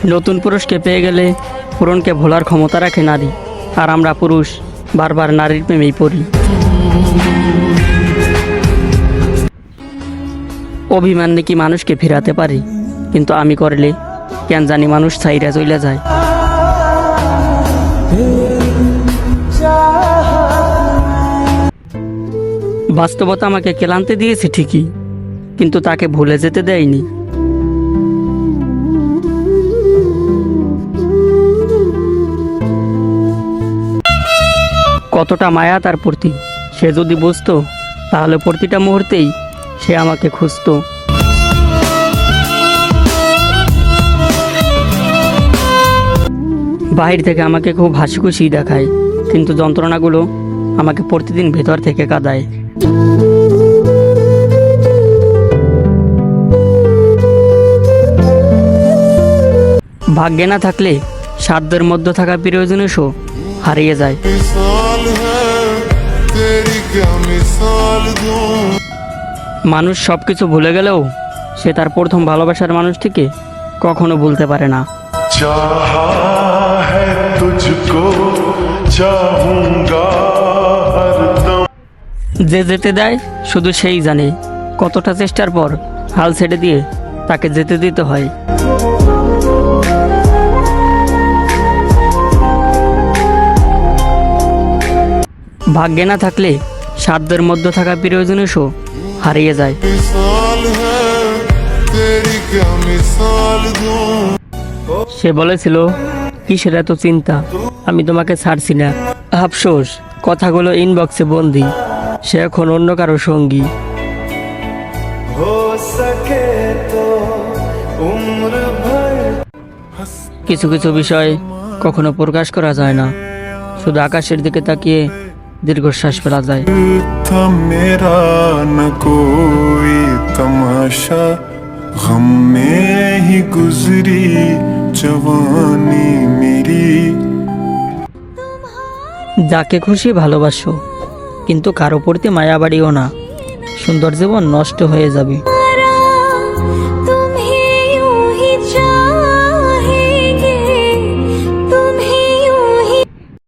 নতুন পুরুষকে পেয়ে গেলে পুরনকে ভোলার ক্ষমতা রাখে নারী, আর আমরা পুরুষ বারবার নারীর প্রেমেই পড়ি। অভিমান নাকি মানুষকে ফেরাতে পারে, কিন্তু আমি করলে কেন জানি মানুষ ছাইরা চইলা যায়। বাস্তবতা আমাকে ক্লান্তি দিয়েছে ঠিকই, কিন্তু তাকে ভুলে যেতে দেয়নি। কতটা মায়া তার প্রতি সে যদি বুঝতো, তাহলে প্রতিটা মুহূর্তেই সে আমাকে খুঁজতো। বাহির থেকে আমাকে খুব হাসি খুশি দেখায়, কিন্তু যন্ত্রণাগুলো আমাকে প্রতিদিন ভেতর থেকে কাঁদায়। ভাগ্যে না থাকলে সাধ্যের মধ্যে থাকা প্রিয়জনেরও হারিয়ে যায়। মানুষ সবকিছু ভুলে গেলেও সে তার প্রথম ভালোবাসার মানুষটিকে কখনো ভুলতে পারে না। যে যেতে দেয় শুধু সেই জানে কতটা চেষ্টার পর হাল ছেড়ে দিয়ে তাকে যেতে দিতে হয়। ভাগ্যে না থাকলে সাধ্যের মধ্যে থাকা প্রিয়জনেরও হারিয়ে যায়। সে বলেছিল, কিসের এত চিন্তা, আমি তোমাকে ছাড়ছি না। আফসোস, কথাগুলো ইনবক্সে বন্দি, সে এখন অন্য কারো সঙ্গী। কিছু কিছু বিষয় কখনো প্রকাশ করা যায় না, শুধু আকাশের দিকে তাকিয়ে দীর্ঘশ্বাস ফেলা যায়। মেরা না কোই তমাশা, গম মে হি গুজরি জওয়ানি মেরি। যাকে খুশি ভালোবাসো, কিন্তু কারো প্রতি মায়া বাড়িও না, সুন্দর জীবন নষ্ট হয়ে যাবে।